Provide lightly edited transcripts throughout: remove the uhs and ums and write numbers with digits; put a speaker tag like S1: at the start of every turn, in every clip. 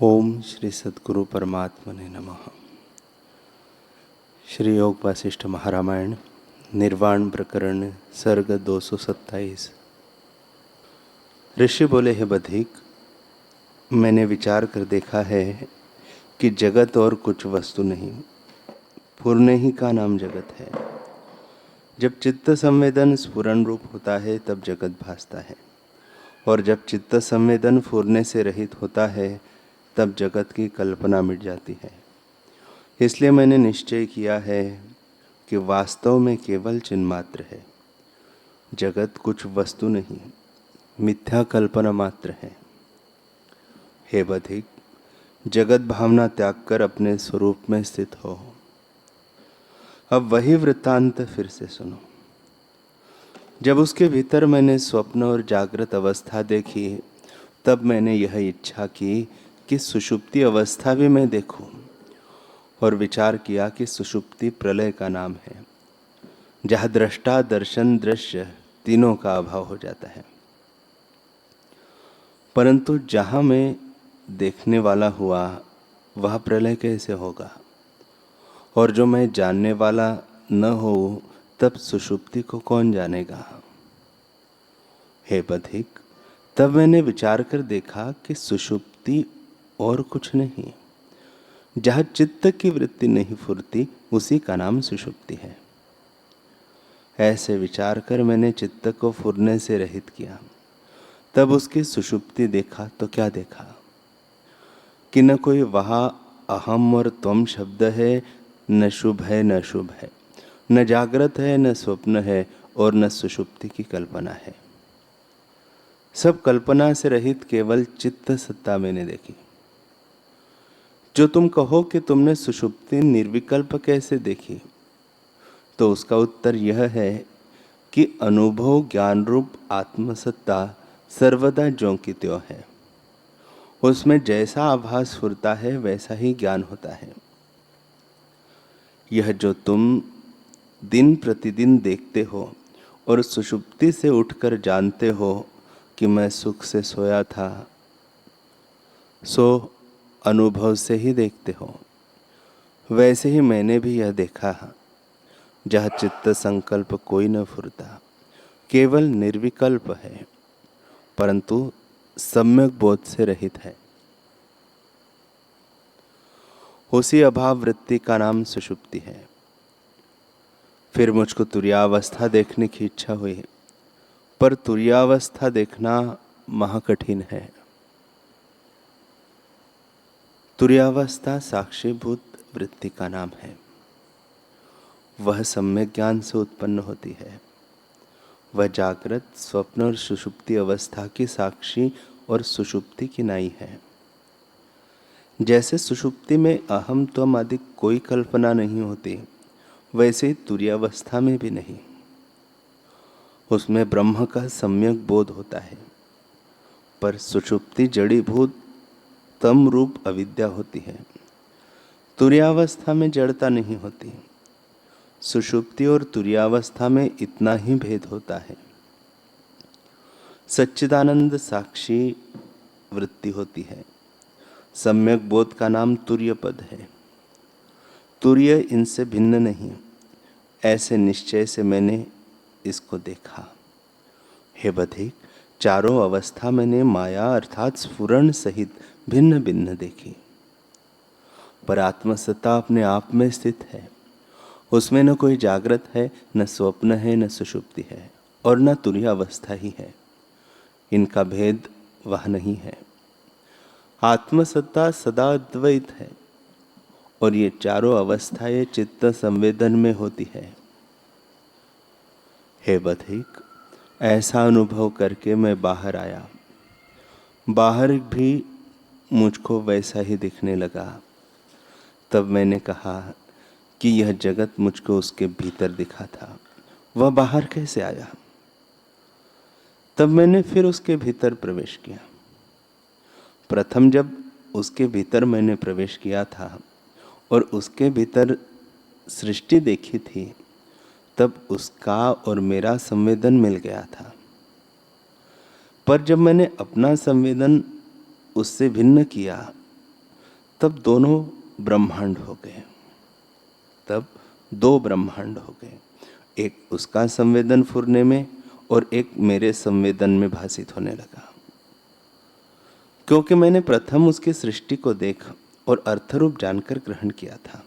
S1: ओम श्री सद्गुरु परमात्मने नमः। श्री योग वासिष्ठ महारामायण निर्वाण प्रकरण सर्ग 227। ऋषि बोले, हे बधिक, मैंने विचार कर देखा है कि जगत और कुछ वस्तु नहीं, फुरने ही का नाम जगत है। जब चित्त संवेदन स्फुरन रूप होता है तब जगत भासता है, और जब चित्त संवेदन फुरने से रहित होता है तब जगत की कल्पना मिट जाती है। इसलिए मैंने निश्चय किया है कि वास्तव में केवल चिन्ह मात्र है। जगत कुछ वस्तु नहीं, मिथ्या कल्पना मात्र है। हे बधिक, जगत भावना त्याग कर अपने स्वरूप में स्थित हो। अब वही वृत्तांत फिर से सुनो। जब उसके भीतर मैंने स्वप्न और जागृत अवस्था देखी, तब मैंने यह इच्छा की कि सुषुप्ति अवस्था भी मैं देखूं, और विचार किया कि सुषुप्ति प्रलय का नाम है, जहाँ दृष्टा दर्शन दृश्य तीनों का अभाव हो जाता है। परंतु जहाँ मैं देखने वाला हुआ वह प्रलय कैसे होगा, और जो मैं जानने वाला न हो तब सुषुप्ति को कौन जानेगा। हे बधिक, तब मैंने विचार कर देखा कि सुषुप्ति और कुछ नहीं, जहाँ चित्त की वृत्ति नहीं फुरती उसी का नाम सुषुप्ति है। ऐसे विचार कर मैंने चित्त को फुरने से रहित किया। तब उसकी सुषुप्ति देखा तो क्या देखा कि न कोई वहाँ अहम और त्वम शब्द है, न शुभ है न शुभ है, न जागृत है न स्वप्न है, और न सुषुप्ति की कल्पना है। सब कल्पना से रहित केवल चित्त सत्ता मैंने देखी। जो तुम कहो कि तुमने सुषुप्ति निर्विकल्प कैसे देखी, तो उसका उत्तर यह है कि अनुभव ज्ञान रूप आत्मसत्ता सर्वदा ज्यों की त्यों है। उसमें जैसा आभास फुरता है वैसा ही ज्ञान होता है। यह जो तुम दिन प्रतिदिन देखते हो और सुषुप्ति से उठकर जानते हो कि मैं सुख से सोया था, सो अनुभव से ही देखते हो। वैसे ही मैंने भी यह देखा, जहाँ चित्त संकल्प कोई न फुरता, केवल निर्विकल्प है, परंतु सम्यक बोध से रहित है। उसी अभाव वृत्ति का नाम सुषुप्ति है। फिर मुझको तुर्यावस्था देखने की इच्छा हुई, पर तुर्यावस्था देखना महाकठिन है। तुर्यावस्था साक्षीभूत वृत्ति का नाम है। वह सम्यक ज्ञान से उत्पन्न होती है। वह जागृत, स्वप्न और सुषुप्ति अवस्था की साक्षी और सुषुप्ति की नाई है। जैसे सुषुप्ति में अहम त्वम आदि कोई कल्पना नहीं होती, वैसे ही तुर्यावस्था में भी नहीं। उसमें ब्रह्म का सम्यक बोध होता है, पर सुषुप्ति जड़ीभूत तम रूप अविद्या होती है। तुर्यावस्था में जड़ता नहीं होती। सुषुप्ति और तुर्यावस्था में इतना ही भेद होता है। सच्चिदानंद साक्षी वृत्ति होती है। सम्यक बोध का नाम तुर्य पद है। तुर्य इनसे भिन्न नहीं। ऐसे निश्चय से मैंने इसको देखा। हे बधिक, चारों अवस्था मैंने माया अर्थात स्फुरण सहित भिन्न भिन्न देखी, पर आत्मसत्ता अपने आप में स्थित है। उसमें न कोई जागृत है, न स्वप्न है, न सुषुप्ति है, और न तुर्यावस्था ही है। इनका भेद वह नहीं है। आत्मसत्ता सदा अद्वैत है, और ये चारों अवस्थाएं चित्त संवेदन में होती है। हे बधिक, ऐसा अनुभव करके मैं बाहर आया। बाहर भी मुझको वैसा ही दिखने लगा। तब मैंने कहा कि यह जगत मुझको उसके भीतर दिखा था, वह बाहर कैसे आया। तब मैंने फिर उसके भीतर प्रवेश किया। प्रथम जब उसके भीतर मैंने प्रवेश किया था और उसके भीतर सृष्टि देखी थी, तब उसका और मेरा संवेदन मिल गया था। पर जब मैंने अपना संवेदन उससे भिन्न किया, तब दोनों ब्रह्मांड हो गए, तब दो ब्रह्मांड हो गए, एक उसका संवेदन फुरने में और एक मेरे संवेदन में भासित होने लगा। क्योंकि मैंने प्रथम उसकी सृष्टि को देख और अर्थरूप जानकर ग्रहण किया था,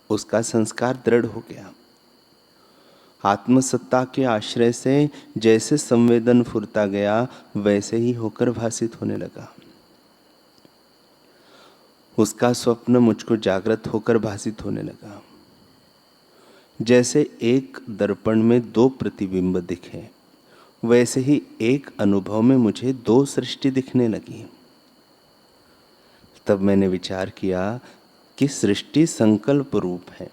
S1: उसका संस्कार दृढ़ हो गया। आत्मसत्ता के आश्रय से जैसे संवेदन फुरता गया वैसे ही होकर भासित होने लगा। उसका स्वप्न मुझको जागृत होकर भासित होने लगा। जैसे एक दर्पण में दो प्रतिबिंब दिखे, वैसे ही एक अनुभव में मुझे दो सृष्टि दिखने लगी। तब मैंने विचार किया कि सृष्टि संकल्प रूप है।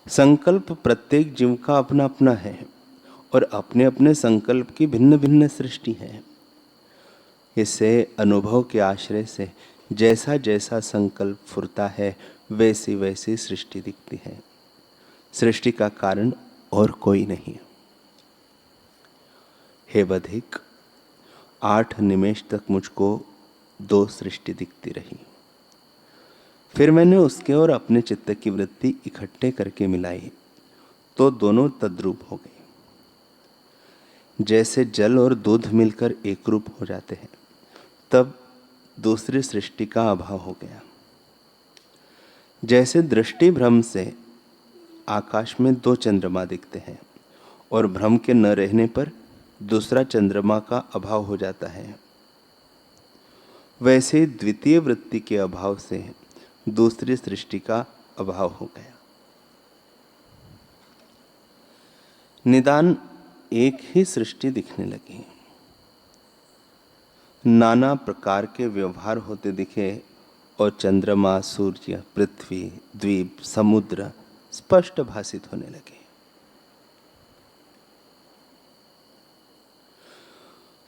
S1: संकल्प प्रत्येक जीव का अपना अपना है और अपने अपने संकल्प की भिन्न भिन्न सृष्टि है। इससे अनुभव के आश्रय से जैसा जैसा संकल्प फुरता है वैसी वैसी सृष्टि दिखती है। सृष्टि का कारण और कोई नहीं। हे बधिक, 8 निमेष तक मुझको दो सृष्टि दिखती रही। फिर मैंने उसके और अपने चित्त की वृत्ति इकट्ठे करके मिलाई तो दोनों तद्रूप हो गई। जैसे जल और दूध मिलकर एक रूप हो जाते हैं, तब दूसरी सृष्टि का अभाव हो गया। जैसे दृष्टि भ्रम से आकाश में दो चंद्रमा दिखते हैं और भ्रम के न रहने पर दूसरा चंद्रमा का अभाव हो जाता है, वैसे द्वितीय वृत्ति के अभाव से दूसरी सृष्टि का अभाव हो गया। निदान एक ही सृष्टि दिखने लगी। नाना प्रकार के व्यवहार होते दिखे और चंद्रमा, सूर्य, पृथ्वी, द्वीप, समुद्र स्पष्ट भासित होने लगे।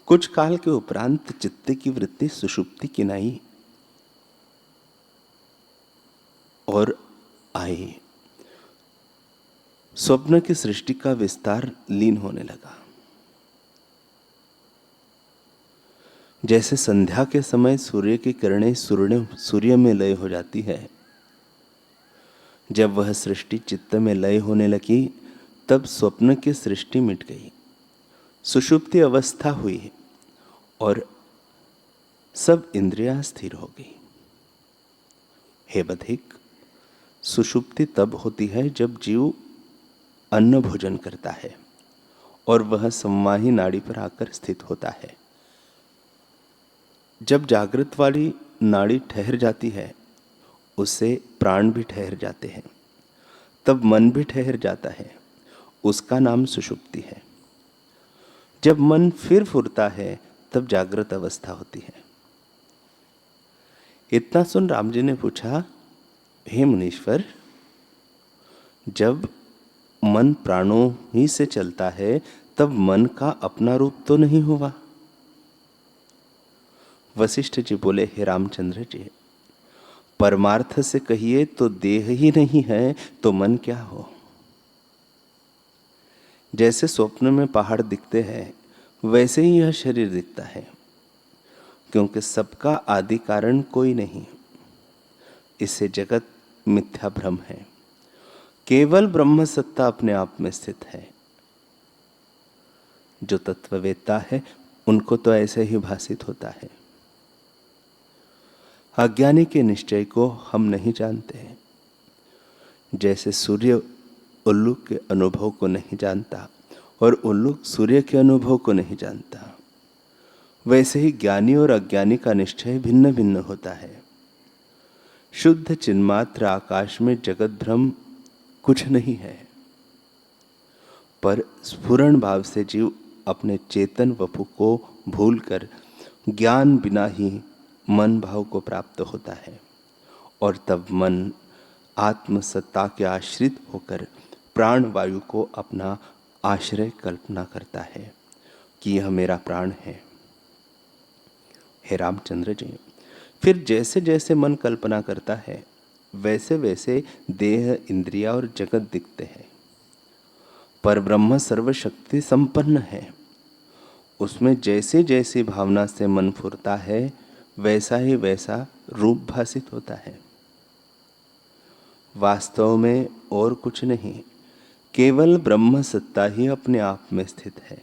S1: कुछ काल के उपरांत चित्त की वृत्ति सुषुप्ति किनाई और आई। स्वप्न की सृष्टि का विस्तार लीन होने लगा। जैसे संध्या के समय सूर्य की किरणें सूर्य में लय हो जाती है, जब वह सृष्टि चित्त में लय होने लगी तब स्वप्न की सृष्टि मिट गई, सुषुप्ति अवस्था हुई और सब इंद्रियां स्थिर हो गई। हे बधिक, सुषुप्ति तब होती है जब जीव अन्न भोजन करता है और वह संवाही नाड़ी पर आकर स्थित होता है। जब जागृत वाली नाड़ी ठहर जाती है, उससे प्राण भी ठहर जाते हैं, तब मन भी ठहर जाता है, उसका नाम सुषुप्ति है। जब मन फिर फुरता है तब जागृत अवस्था होती है। इतना सुन राम जी ने पूछा, हे मुनीश्वर, जब मन प्राणों ही से चलता है तब मन का अपना रूप तो नहीं हुआ? वशिष्ठ जी बोले, हे रामचंद्र जी, परमार्थ से कहिए तो देह ही नहीं है तो मन क्या हो? जैसे स्वप्न में पहाड़ दिखते हैं वैसे ही यह शरीर दिखता है, क्योंकि सबका आदि कारण कोई नहीं। इससे जगत मिथ्या भ्रम है। केवल ब्रह्म सत्ता अपने आप में स्थित है। जो तत्ववेत्ता है उनको तो ऐसे ही भासित होता है। अज्ञानी के निश्चय को हम नहीं जानते हैं। जैसे सूर्य उल्लू के अनुभव को नहीं जानता और उल्लू सूर्य के अनुभव को नहीं जानता, वैसे ही ज्ञानी और अज्ञानी का निश्चय भिन्न भिन्न होता है। शुद्ध चिन्मात्र आकाश में जगत भ्रम कुछ नहीं है, पर स्फुरण भाव से जीव अपने चेतन वपु को भूलकर ज्ञान बिना ही मन भाव को प्राप्त होता है और तब मन आत्मसत्ता के आश्रित होकर प्राण वायु को अपना आश्रय कल्पना करता है कि यह मेरा प्राण है। हे रामचंद्र जी, फिर जैसे जैसे मन कल्पना करता है वैसे वैसे देह, इंद्रिया और जगत दिखते हैं। पर ब्रह्म सर्वशक्ति संपन्न है। उसमें जैसे जैसी भावना से मन फुरता है वैसा ही वैसा रूप भासित होता है। वास्तव में और कुछ नहीं, केवल ब्रह्म सत्ता ही अपने आप में स्थित है।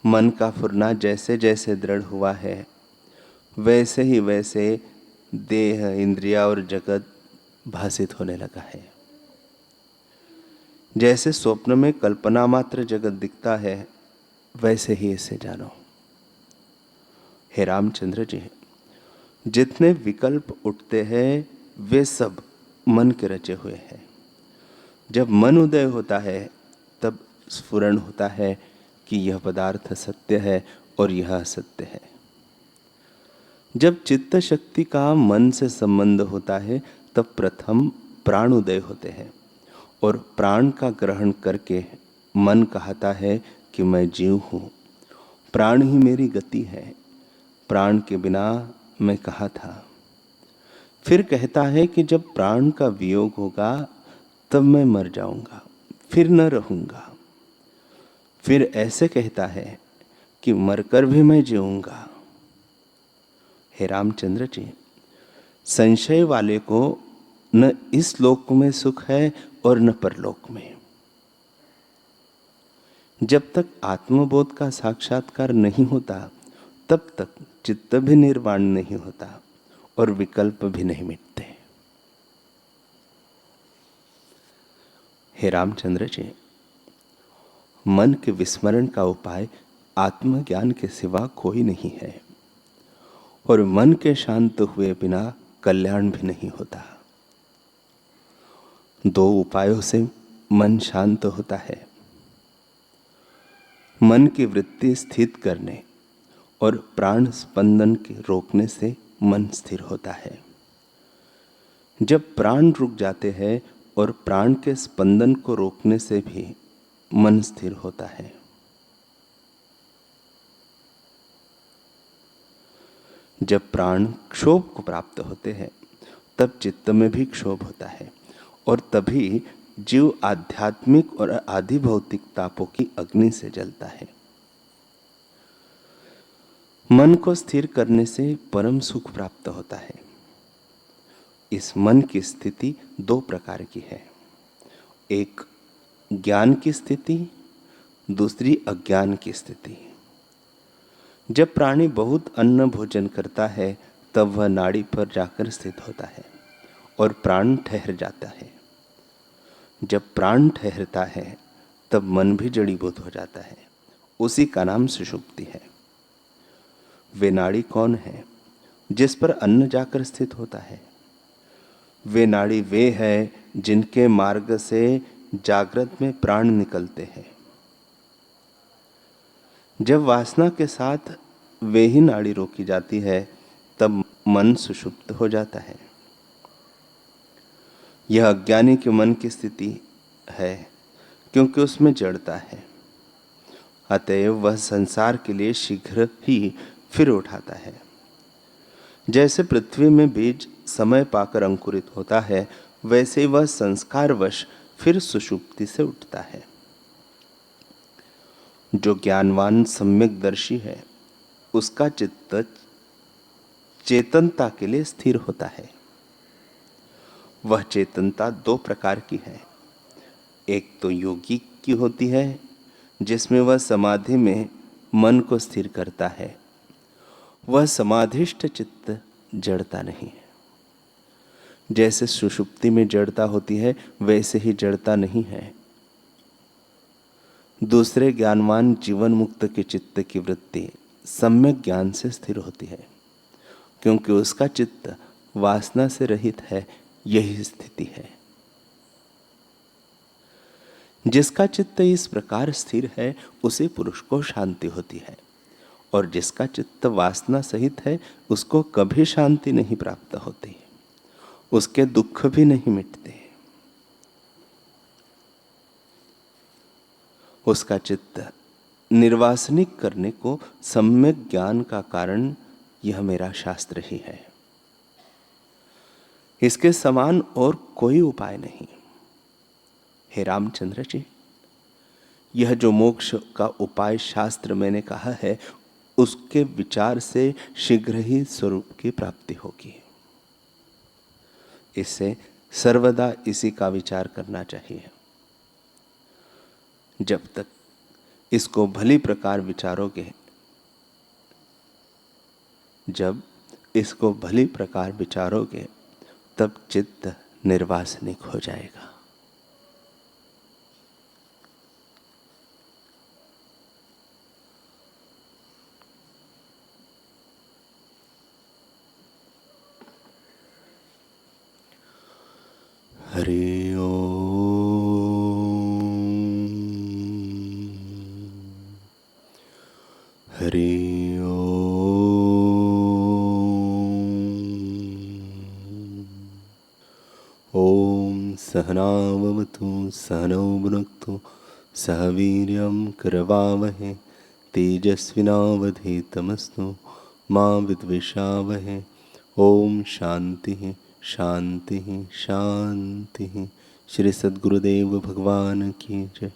S1: मन का फुरना जैसे जैसे दृढ़ हुआ है, वैसे ही वैसे देह, इंद्रिया और जगत भासित होने लगा है। जैसे स्वप्न में कल्पना मात्र जगत दिखता है, वैसे ही इसे जानो। हे रामचंद्र जी, जितने विकल्प उठते हैं वे सब मन के रचे हुए हैं। जब मन उदय होता है तब स्फुरण होता है कि यह पदार्थ सत्य है और यह असत्य है। जब चित्त शक्ति का मन से संबंध होता है तब प्रथम प्राण उदय होते हैं और प्राण का ग्रहण करके मन कहता है कि मैं जीव हूँ, प्राण ही मेरी गति है, प्राण के बिना मैं कहाँ था। फिर कहता है कि जब प्राण का वियोग होगा तब मैं मर जाऊंगा, फिर न रहूंगा। फिर ऐसे कहता है कि मरकर भी मैं जीऊंगा। हे रामचंद्र जी, संशय वाले को न इस लोक में सुख है और न परलोक में। जब तक आत्मबोध का साक्षात्कार नहीं होता तब तक चित्त भी निर्वाण नहीं होता और विकल्प भी नहीं मिटते। हे रामचंद्र जी, मन के विस्मरण का उपाय आत्मज्ञान के सिवा कोई नहीं है और मन के शांत हुए बिना कल्याण भी नहीं होता। दो उपायों से मन शांत होता है। मन की वृत्ति स्थित करने और प्राण स्पंदन के रोकने से मन स्थिर होता है। जब प्राण रुक जाते हैं और प्राण के स्पंदन को रोकने से भी मन स्थिर होता है। जब प्राण क्षोभ को प्राप्त होते हैं तब चित्त में भी क्षोभ होता है और तभी जीव आध्यात्मिक और आदि भौतिक तापों की अग्नि से जलता है। मन को स्थिर करने से परम सुख प्राप्त होता है। इस मन की स्थिति दो प्रकार की है, एक ज्ञान की स्थिति, दूसरी अज्ञान की स्थिति। जब प्राणी बहुत अन्न भोजन करता है तब वह नाड़ी पर जाकर स्थित होता है और प्राण ठहर जाता है। जब प्राण ठहरता है तब मन भी जड़ीभूत हो जाता है, उसी का नाम सुषुप्ति है। वे नाड़ी कौन है जिस पर अन्न जाकर स्थित होता है? वे नाड़ी वे है जिनके मार्ग से जागृत में प्राण निकलते हैं। जब वासना के साथ वे ही नाड़ी रोकी जाती है तब मन सुषुप्त हो जाता है। यह अज्ञानी के मन की स्थिति है क्योंकि उसमें जड़ता है, अतएव वह संसार के लिए शीघ्र ही फिर उठाता है। जैसे पृथ्वी में बीज समय पाकर अंकुरित होता है, वैसे ही वह संस्कारवश फिर सुषुप्ति से उठता है। जो ज्ञानवान सम्यकदर्शी है उसका चित्त चेतनता के लिए स्थिर होता है। वह चेतनता दो प्रकार की है, एक तो योगी की होती है जिसमें वह समाधि में मन को स्थिर करता है। वह समाधिष्ठ चित्त जड़ता नहीं है। जैसे सुषुप्ति में जड़ता होती है वैसे ही जड़ता नहीं है। दूसरे ज्ञानवान जीवन मुक्त के चित्त की वृत्ति सम्यक ज्ञान से स्थिर होती है क्योंकि उसका चित्त वासना से रहित है। यही स्थिति है। जिसका चित्त इस प्रकार स्थिर है उसे पुरुष को शांति होती है और जिसका चित्त वासना सहित है उसको कभी शांति नहीं प्राप्त होती, उसके दुख भी नहीं मिटते। उसका चित्त निर्वासनिक करने को सम्यक ज्ञान का कारण यह मेरा शास्त्र ही है। इसके समान और कोई उपाय नहीं। हे रामचंद्र जी, यह जो मोक्ष का उपाय शास्त्र मैंने कहा है उसके विचार से शीघ्र ही स्वरूप की प्राप्ति होगी। इससे सर्वदा इसी का विचार करना चाहिए। जब तक इसको भली प्रकार विचारोगे, जब इसको भली प्रकार विचारोगे, तब चित्त निर्वासनिक हो जाएगा। हरि ओम, हरि ओम। सहनाववतु सहनौ भुनक्तु सह वीर्यं करवावहै तेजस्विनावधीतमस्तु मा विद्विषावहै। ओम शांति शांति शांति। श्री सद्गुरुदेव भगवान की जय।